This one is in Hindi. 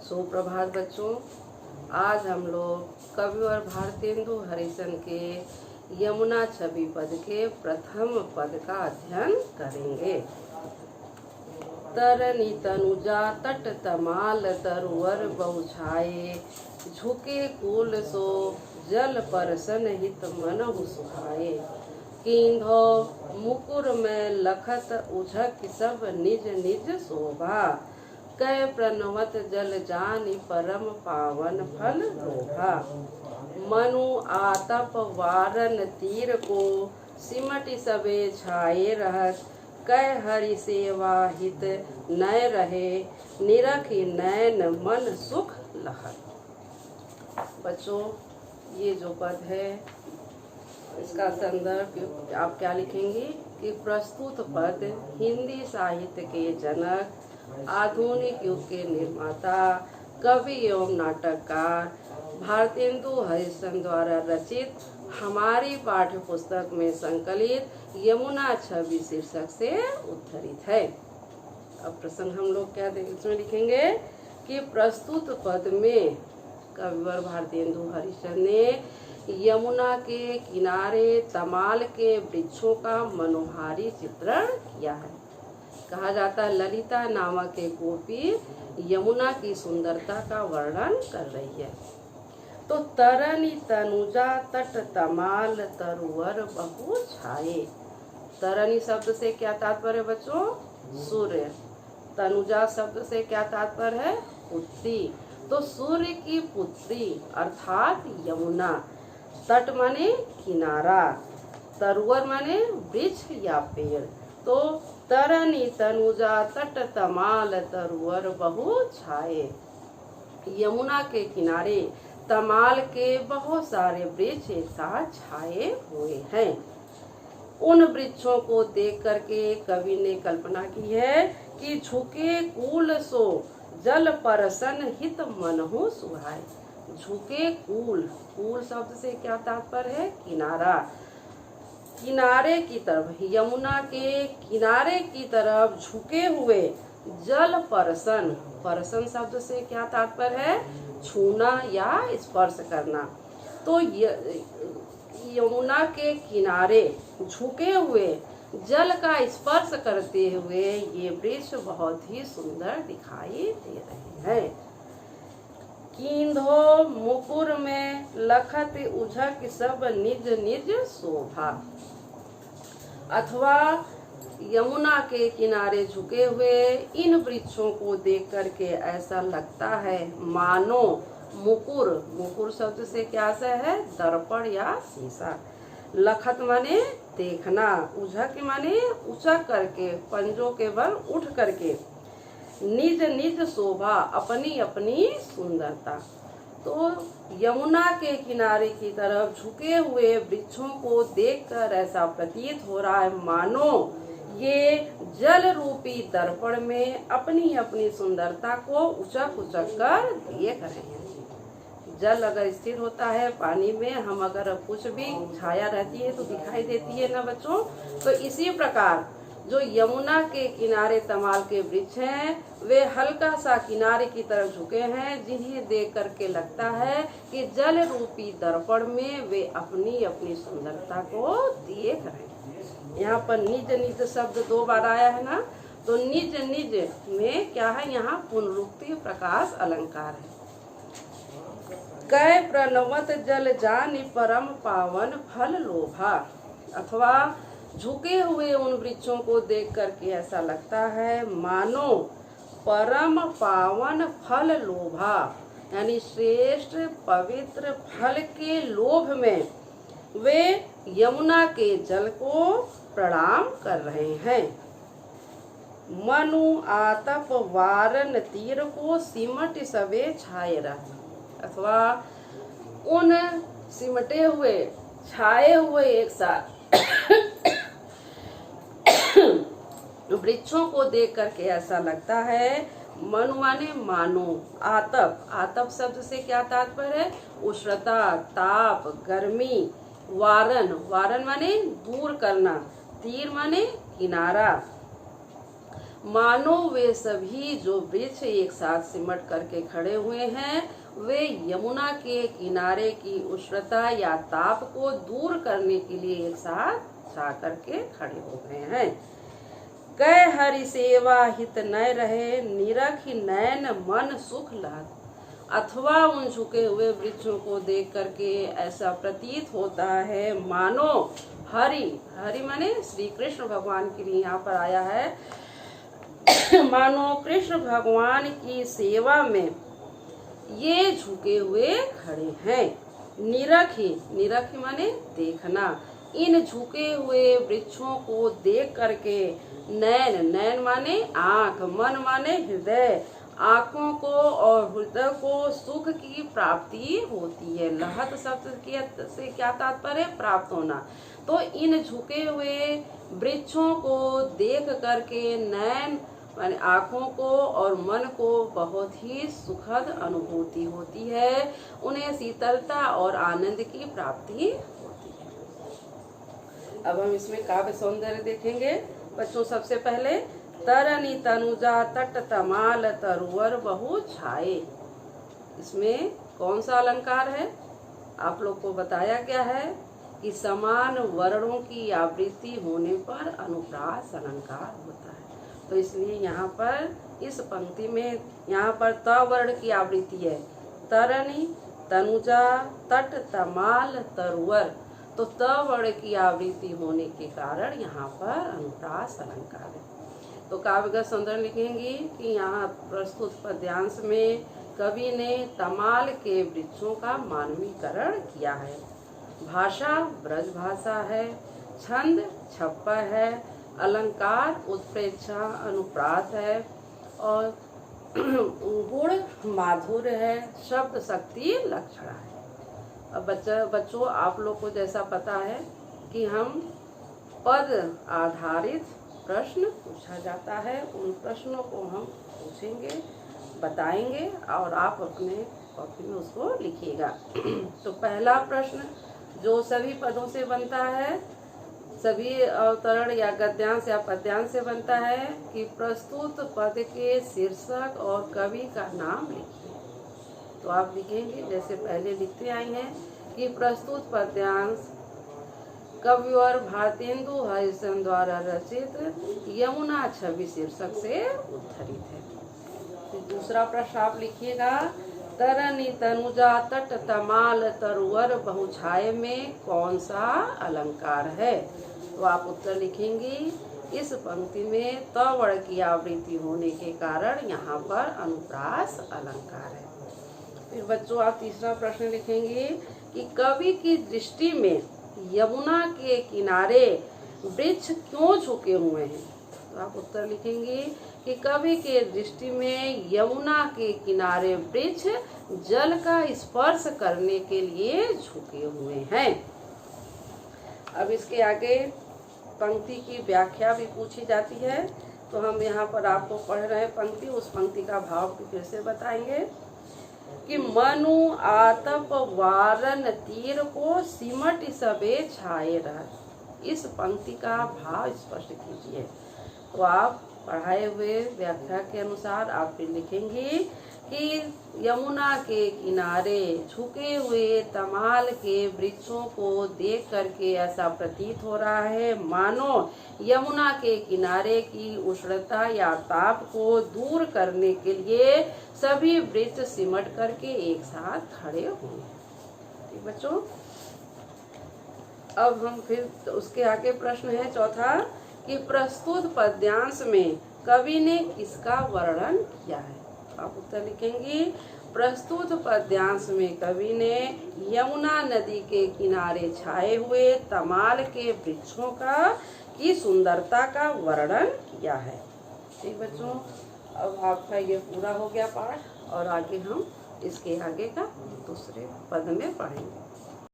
सुप्रभात बच्चों। आज हम लोग कविवर भारतेंदु हरिशन के यमुना छवि पद के प्रथम पद का अध्ययन करेंगे। तरनी तनुजा तट तमाल तरुवर बहुछाए, झुके कूल सो जल परसन हित मनहु सुहाए। कीन्धो मुकुर में लखत उझक सब निज निज शोभा, कै प्रणवत जल जानि परम पावन फल लोभा। मनु आतप वारन तीर को सिमटि सबे छाए रहत, कै हरि सेवा हित नय रहे निरखि नैन मन सुख लहत। बच्चों, ये जो पद है इसका संदर्भ आप क्या लिखेंगे कि प्रस्तुत पद हिंदी साहित्य के जनक, आधुनिक युग के निर्माता, कवि एवं नाटककार भारतेंदु हरिशन द्वारा रचित हमारी पाठ्य पुस्तक में संकलित यमुना छवि शीर्षक से उद्धृत है। अब प्रसंग हम लोग क्या इसमें लिखेंगे कि प्रस्तुत पद में कविवर भारतेंदु हरिशन ने यमुना के किनारे तमाल के वृक्षों का मनोहारी चित्रण किया है। कहा जाता है ललिता नामक एक गोपी यमुना की सुंदरता का वर्णन कर रही है। तो तरनी तनुजा तट तमाल तरुवर बहु छाए। तरनी शब्द से क्या तात्पर्य बच्चों? सूर्य। तनुजा शब्द से क्या तात्पर्य है? पुत्री। तो सूर्य की पुत्री अर्थात यमुना। तट माने किनारा, तरुवर माने वृक्ष या पेड़। तो तरनी तनुजा तट तमाल तरुवर बहु छाए। यमुना के किनारे तमाल के बहुत सारे वृक्ष एक साथ छाए हुए हैं। उन वृक्षों को देख करके कवि ने कल्पना की है कि झुके कूल सो जल परसन हित मनहु सुहाए। झुके कूल, कूल शब्द से क्या तात्पर्य है? किनारा। किनारे की तरफ, यमुना के किनारे की तरफ झुके हुए जल परसन। परसन शब्द से क्या तात्पर्य है? छूना या स्पर्श करना। तो यमुना के किनारे झुके हुए जल का स्पर्श करते हुए ये वृक्ष बहुत ही सुंदर दिखाई दे रहे हैं। कीन्धो मुकुर में लखत उझक सब निज निज शोभा। अथवा यमुना के किनारे झुके हुए इन वृक्षों को देख करके ऐसा लगता है मानो मुकुर, मुकुर शब्द से क्या से है? दर्पण या शीशा। लखत माने देखना, उझक माने उचक करके, पंजों के बल उठ करके, निज निज शोभा अपनी अपनी सुंदरता। तो यमुना के किनारे की तरफ झुके हुए वृक्षों को देखकर ऐसा प्रतीत हो रहा है मानो ये जल रूपी दर्पण में अपनी अपनी सुंदरता को उचक उचक कर देख रहे हैं। जल अगर स्थिर होता है पानी में, हम अगर कुछ भी छाया रहती है तो दिखाई देती है ना बच्चों। तो इसी प्रकार जो यमुना के किनारे तमाल के वृक्ष हैं वे हल्का सा किनारे की तरफ झुके हैं, जिन्हें देख करके लगता है कि जल रूपी दर्पण में वे अपनी अपनी सुंदरता को देख रहे हैं। यहाँ पर निज निज शब्द 2 बार आया है ना, तो निज निज में क्या है? यहाँ पुनरुक्ति प्रकाश अलंकार है। कै प्रणवत जल जानि परम पावन फल लोभा। अथवा झुके हुए उन वृक्षों को देख करके ऐसा लगता है मानो परम पावन फल लोभा, यानी श्रेष्ठ पवित्र फल के लोभ में वे यमुना के जल को प्रणाम कर रहे हैं। मनु आतप वारन तीर को सिमट सबे छाए रह। अथवा उन सिमटे हुए छाए हुए एक साथ वृक्षों को देख करके ऐसा लगता है मनु माने मानो, आतप, आतप शब्द से क्या तात्पर्य है? उष्णता, ताप, गर्मी। वारन, वारन माने दूर करना, तीर माने किनारा। मानो वे सभी जो वृक्ष एक साथ सिमट करके खड़े हुए हैं वे यमुना के किनारे की उष्णता या ताप को दूर करने के लिए एक साथ छा करके खड़े हो गए हैं। कै हरि सेवा हित न रहे निरख नैन मन सुख लहत। अथवा उन झुके हुए वृक्षों को देख करके ऐसा प्रतीत होता है मानो हरि, हरि माने श्री कृष्ण भगवान के लिए यहाँ पर आया है, मानो कृष्ण भगवान की सेवा में ये झुके हुए खड़े हैं। निरखी, निरखी माने देखना, इन झुके हुए वृक्षों को देख करके नैन, नैन माने आंख, मन माने हृदय, आंखों को और हृदय को सुख की प्राप्ति होती है। लहत शब्द से क्या तात्पर्य? प्राप्त होना। तो इन झुके हुए वृक्षों को देख करके नैन माने आँखों को और मन को बहुत ही सुखद अनुभूति होती है, उन्हें शीतलता और आनंद की प्राप्ति होती है। अब हम इसमें काव्य सौंदर्य देखेंगे बच्चों। सबसे पहले तरनी तनुजा तट तमाल तरुवर बहु छाए, इसमें कौन सा अलंकार है? आप लोग को बताया गया है कि समान वर्णों की आवृत्ति होने पर अनुप्रास अलंकार होता है। तो इसलिए यहाँ पर इस पंक्ति में यहाँ पर त वर्ण की आवृत्ति है, तरनी तनुजा तट तमाल तरुवर, तो त वर्ण की आवृत्ति होने के कारण यहाँ पर अनुप्रास अलंकार है। तो काव्यगत सौंदर्य लिखेंगी कि यहाँ प्रस्तुत पद्यांश में कवि ने तमाल के वृक्षों का मानवीकरण किया है। भाषा ब्रज भाषा है, छंद छप्पा है, अलंकार उत्प्रेक्षा अनुप्रास है और गुण माधुर्य है, शब्द शक्ति लक्षणा है। अब बच्चों आप लोग को जैसा पता है कि हम पद आधारित प्रश्न पूछा जाता है, उन प्रश्नों को हम पूछेंगे, बताएंगे और आप अपने कॉपी में उसको लिखिएगा। तो पहला प्रश्न जो सभी पदों से बनता है, सभी अवतरण या गद्यांश या पद्यांश से बनता है कि प्रस्तुत पद के शीर्षक और कवि का नाम लिखिए। तो आप लिखेंगे जैसे पहले लिखते आए हैं कि प्रस्तुत पद्यांश कविवर भारतेंदु हरिश्चंद्र द्वारा रचित यमुना छवि शीर्षक से उद्धृत है। तो दूसरा प्रश्न आप लिखिएगा, तरनी तनुजा तट तमाल तरुवर बहुछाये में कौन सा अलंकार है? तो आप उत्तर लिखेंगी, इस पंक्ति में त वर्ण की आवृत्ति होने के कारण यहाँ पर अनुप्रास अलंकार है। फिर बच्चों आप तीसरा प्रश्न लिखेंगे कि कवि की दृष्टि में यमुना के किनारे वृक्ष क्यों झुके हुए हैं? तो आप उत्तर लिखेंगे कि कवि के दृष्टि में यमुना के किनारे वृक्ष जल का स्पर्श करने के लिए झुके हुए हैं। अब इसके आगे पंक्ति की व्याख्या भी पूछी जाती है, तो हम यहाँ पर आपको पढ़ रहे हैं पंक्ति, उस पंक्ति का भाव भी फिर से बताएंगे कि मनु आतप वारन तीर को सिमट सबे छाए रह। इस पंक्ति का भाव स्पष्ट कीजिए। तो आप पढ़ाए हुए व्याख्या के अनुसार आप फिर लिखेंगे कि यमुना के किनारे झुके हुए तमाल के वृक्षों को देख करके ऐसा प्रतीत हो रहा है मानो यमुना के किनारे की उष्णता या ताप को दूर करने के लिए सभी वृक्ष सिमट करके एक साथ खड़े हुए। ठीक बच्चों, अब हम फिर उसके आगे प्रश्न है चौथा कि प्रस्तुत पद्यांश में कवि ने किसका वर्णन किया है? आप उत्तर लिखेंगी, प्रस्तुत पद्यांश में कवि ने यमुना नदी के किनारे छाए हुए तमाल के वृक्षों की सुंदरता का वर्णन किया है। ठीक बच्चों, अब आपका ये पूरा हो गया पाठ और आगे हम इसके आगे का दूसरे पद में पढ़ेंगे।